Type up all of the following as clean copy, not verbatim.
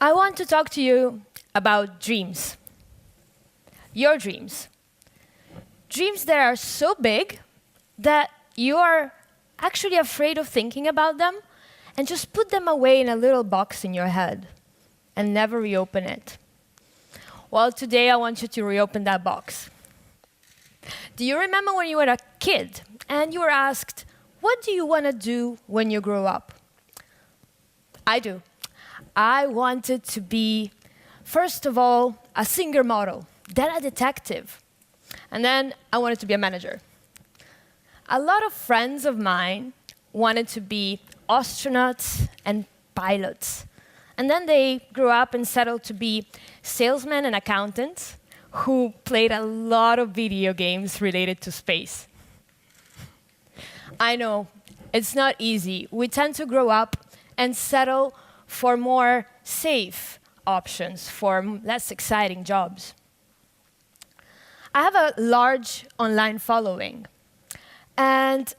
I want to talk to you about dreams. Your dreams. Dreams that are so big that you are actually afraid of thinking about them, and just put them away in a little box in your head and never reopen it. Well, today I want you to reopen that box. Do you remember when you were a kid and you were asked, what do you want to do when you grow up? I do. I wanted to be, first of all, a singer model, then a detective, and then I wanted to be a manager. A lot of friends of mine wanted to be astronauts and pilots. And then they grew up and settled to be salesmen and accountants who played a lot of video games related to space. I know, it's not easy. We tend to grow up and settle for more safe options, for less exciting jobs. I have a large online following, and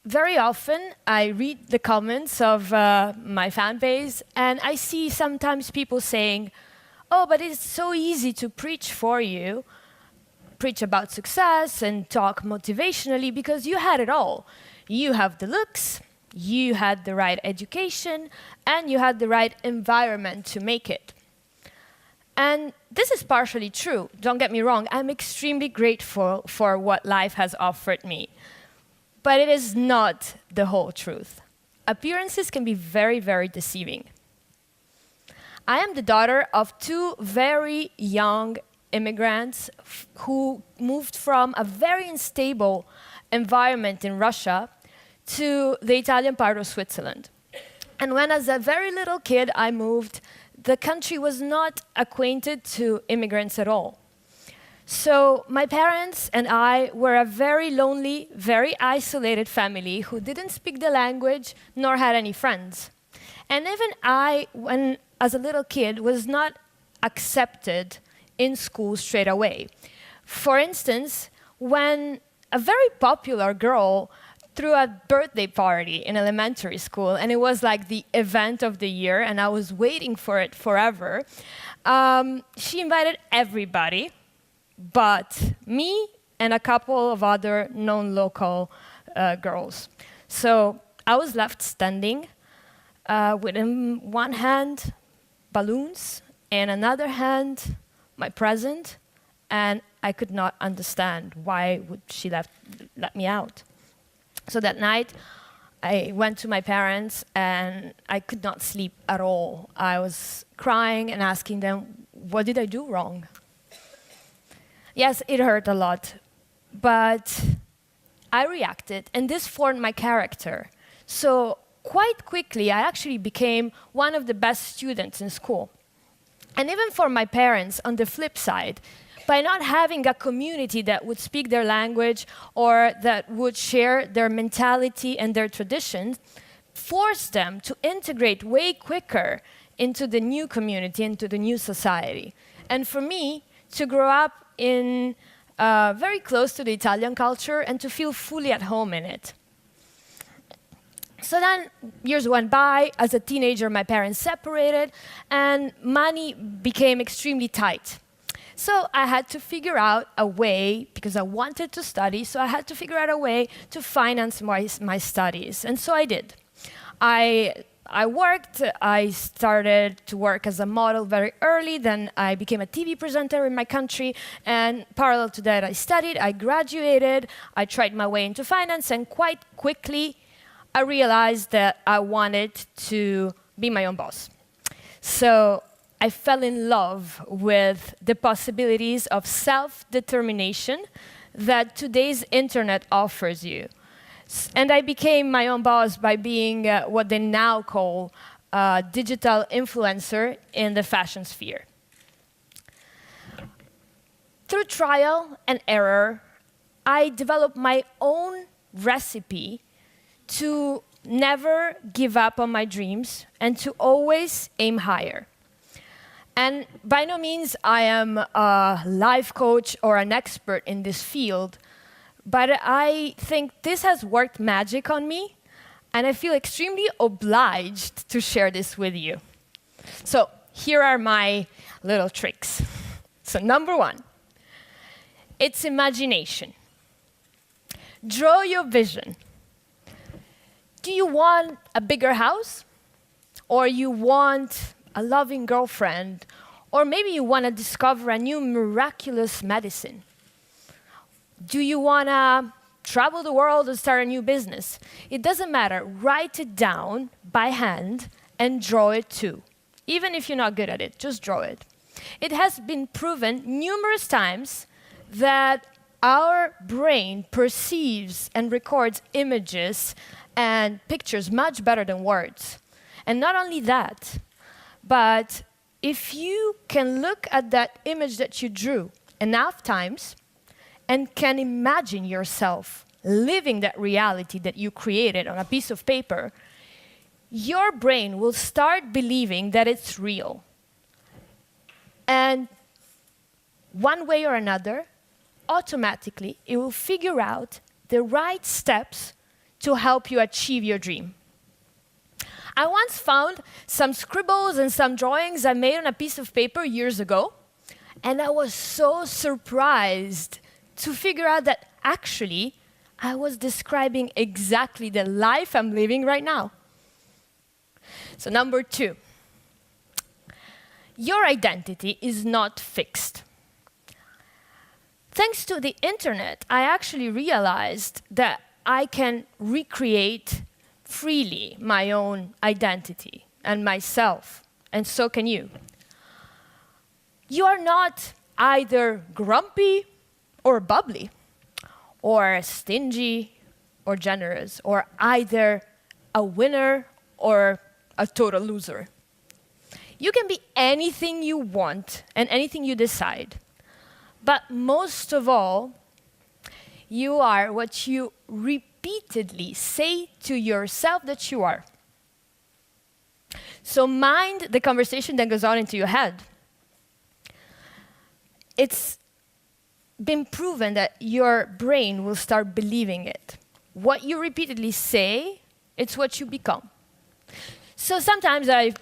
very often I read the comments of my fan base, and I see sometimes people saying, oh, but it's so easy to preach for you, preach about success and talk motivationally because you had it all. You have the looks, you had the right education, and you had the right environment to make it. And this is partially true, don't get me wrong. I'm extremely grateful for what life has offered me. But it is not the whole truth. Appearances can be very, very deceiving. I am the daughter of two very young immigrants who moved from a very unstable environment in Russia to the Italian part of Switzerland. And when as a very little kid I moved, the country was not acquainted to immigrants at all. So my parents and I were a very lonely, very isolated family who didn't speak the language nor had any friends. And even I, when as a little kid, was not accepted in school straight away. For instance, when a very popular girl threw a birthday party in elementary school, and it was like the event of the year, and I was waiting for it forever, she invited everybody, but me and a couple of other non-local girls. So I was left standing with in one hand balloons, and another hand my present, and I could not understand why would she let me out. So that night, I went to my parents, and I could not sleep at all. I was crying and asking them, what did I do wrong? Yes, it hurt a lot, but I reacted, and this formed my character. So quite quickly, I actually became one of the best students in school. And even for my parents, on the flip side, by not having a community that would speak their language or that would share their mentality and their traditions, forced them to integrate way quicker into the new community, into the new society. And for me, to grow up in very close to the Italian culture and to feel fully at home in it. So then years went by. As a teenager, my parents separated, and money became extremely tight. So I had to figure out a way, because I wanted to study, so I had to figure out a way to finance my studies. And so I did. I worked. I started to work as a model very early. Then I became a TV presenter in my country. And parallel to that, I studied. I graduated. I tried my way into finance. And quite quickly, I realized that I wanted to be my own boss. So I fell in love with the possibilities of self-determination that today's internet offers you. And I became my own boss by being what they now call a digital influencer in the fashion sphere. Through trial and error, I developed my own recipe to never give up on my dreams and to always aim higher. And by no means I am a life coach or an expert in this field, but I think this has worked magic on me, and I feel extremely obliged to share this with you. So here are my little tricks. So number 1, it's imagination. Draw your vision. Do you want a bigger house? Or you want a loving girlfriend? Or maybe you want to discover a new miraculous medicine? Do you want to travel the world and start a new business? It doesn't matter. Write it down by hand and draw it too. Even if you're not good at it, just draw it. It has been proven numerous times that our brain perceives and records images and pictures much better than words. And not only that, but if you can look at that image that you drew enough times and can imagine yourself living that reality that you created on a piece of paper, your brain will start believing that it's real. And one way or another, automatically, it will figure out the right steps to help you achieve your dream. I once found some scribbles and some drawings I made on a piece of paper years ago, and I was so surprised to figure out that actually I was describing exactly the life I'm living right now. So number 2, your identity is not fixed. Thanks to the internet, I actually realized that I can recreate freely my own identity and myself, and so can you. You are not either grumpy or bubbly, or stingy or generous, or either a winner or a total loser. You can be anything you want and anything you decide. But most of all, you are what you repeatedly say to yourself that you are. So mind the conversation that goes on into your head. It's been proven that your brain will start believing it. What you repeatedly say, it's what you become. So sometimes I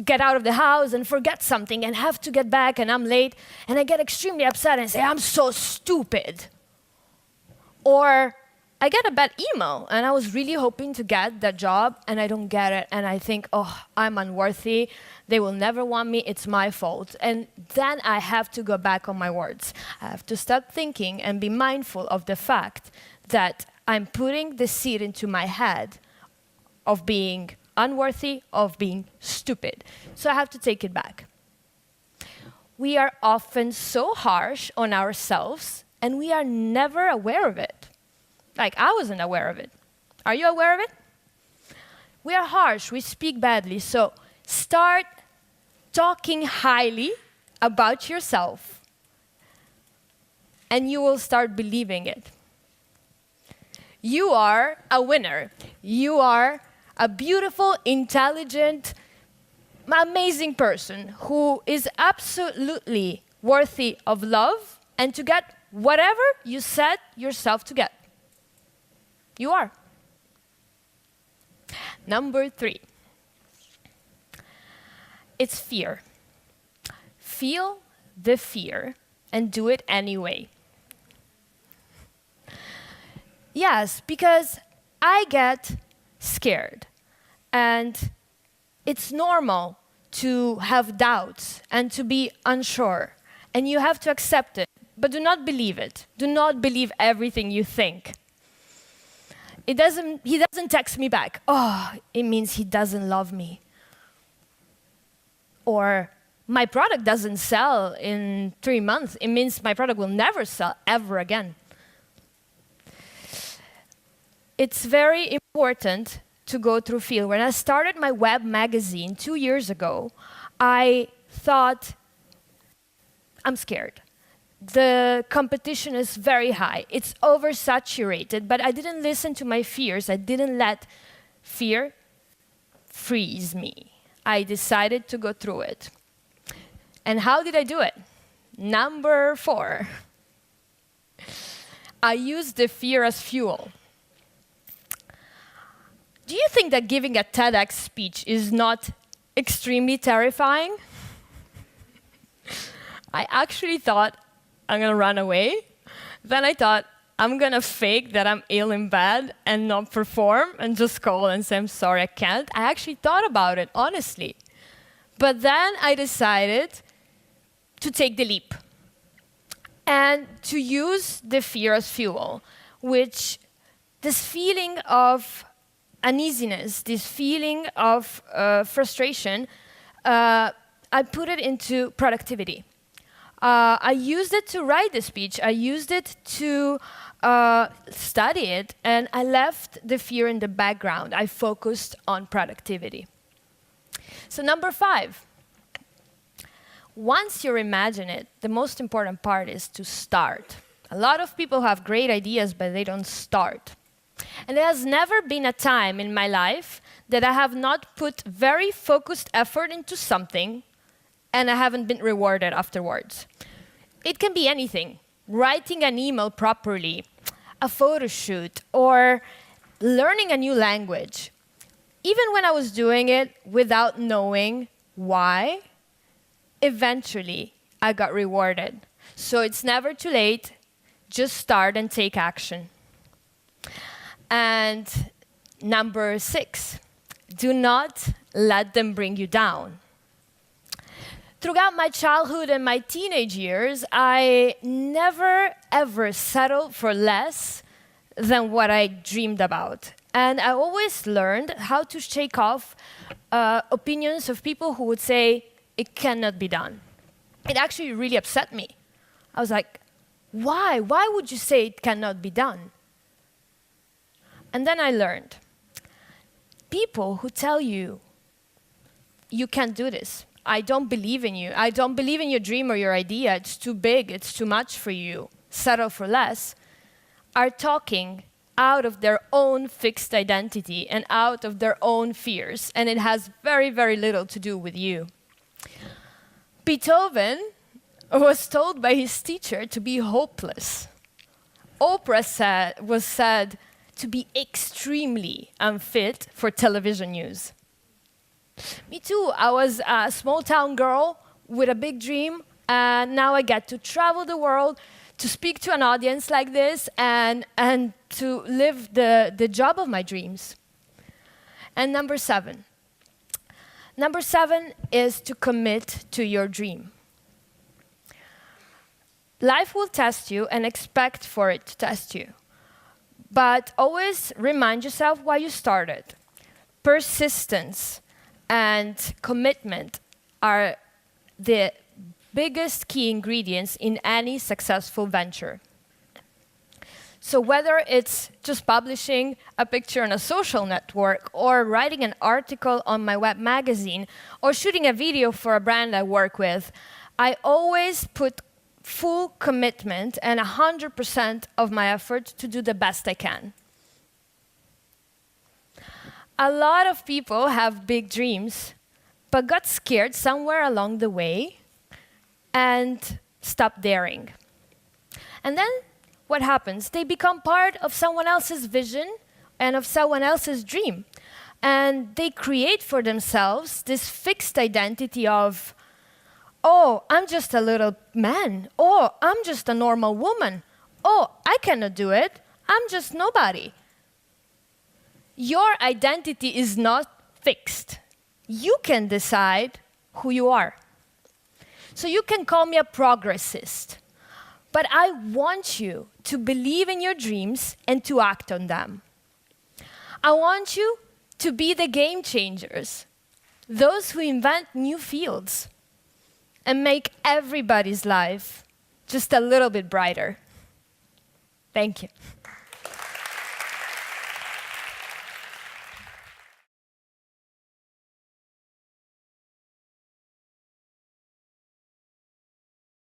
get out of the house and forget something and have to get back and I'm late and I get extremely upset and say, I'm so stupid. Or I get a bad email and I was really hoping to get that job and I don't get it and I think, oh, I'm unworthy, they will never want me, it's my fault. And then I have to go back on my words. I have to stop thinking and be mindful of the fact that I'm putting the seed into my head of being unworthy, of being stupid. So I have to take it back. We are often so harsh on ourselves and we are never aware of it. Like, I wasn't aware of it. Are you aware of it? We are harsh, we speak badly, so start talking highly about yourself and you will start believing it. You are a winner. You are a beautiful, intelligent, amazing person who is absolutely worthy of love and to get whatever you set yourself to get. You are. Number 3. It's fear. Feel the fear and do it anyway. Yes, because I get scared. And it's normal to have doubts and to be unsure. And you have to accept it. But do not believe it. Do not believe everything you think. He doesn't text me back. Oh, it means he doesn't love me. Or my product doesn't sell in 3 months. It means my product will never sell ever again. It's very important to go through fear. When I started my web magazine 2 years ago, I thought, I'm scared. The competition is very high. It's oversaturated, but I didn't listen to my fears. I didn't let fear freeze me. I decided to go through it. And how did I do it? Number 4. I used the fear as fuel. Do you think that giving a TEDx speech is not extremely terrifying? I actually thought I'm going to run away. Then I thought, I'm going to fake that I'm ill in bed and not perform and just call and say, I'm sorry, I can't. I actually thought about it, honestly. But then I decided to take the leap and to use the fear as fuel, which this feeling of uneasiness, this feeling of frustration, I put it into productivity. I used it to write the speech. I used it to study it, and I left the fear in the background. I focused on productivity. So number 5, once you imagine it, the most important part is to start. A lot of people have great ideas, but they don't start. And there has never been a time in my life that I have not put very focused effort into something and I haven't been rewarded afterwards. It can be anything. Writing an email properly, a photo shoot, or learning a new language. Even when I was doing it without knowing why, eventually I got rewarded. So it's never too late. Just start and take action. And number 6, do not let them bring you down. Throughout my childhood and my teenage years, I never, ever settled for less than what I dreamed about. And I always learned how to shake off opinions of people who would say, it cannot be done. It actually really upset me. I was like, why? Why would you say it cannot be done? And then I learned, people who tell you, you can't do this, I don't believe in you, I don't believe in your dream or your idea, it's too big, it's too much for you, settle for less, are talking out of their own fixed identity and out of their own fears, and it has very, very little to do with you. Beethoven was told by his teacher to be hopeless. Oprah was said to be extremely unfit for television news. Me too. I was a small-town girl with a big dream, and now I get to travel the world to speak to an audience like this and to live the job of my dreams. And number 7. Number 7 is to commit to your dream. Life will test you and expect for it to test you. But always remind yourself why you started. Persistence and commitment are the biggest key ingredients in any successful venture. So whether it's just publishing a picture on a social network, or writing an article on my web magazine, or shooting a video for a brand I work with, I always put full commitment and 100% of my effort to do the best I can. A lot of people have big dreams, but got scared somewhere along the way and stopped daring. And then what happens? They become part of someone else's vision and of someone else's dream. And they create for themselves this fixed identity of, oh, I'm just a little man. Oh, I'm just a normal woman. Oh, I cannot do it. I'm just nobody. Your identity is not fixed. You can decide who you are. So you can call me a progressist, but I want you to believe in your dreams and to act on them. I want you to be the game changers, those who invent new fields and make everybody's life just a little bit brighter. Thank you.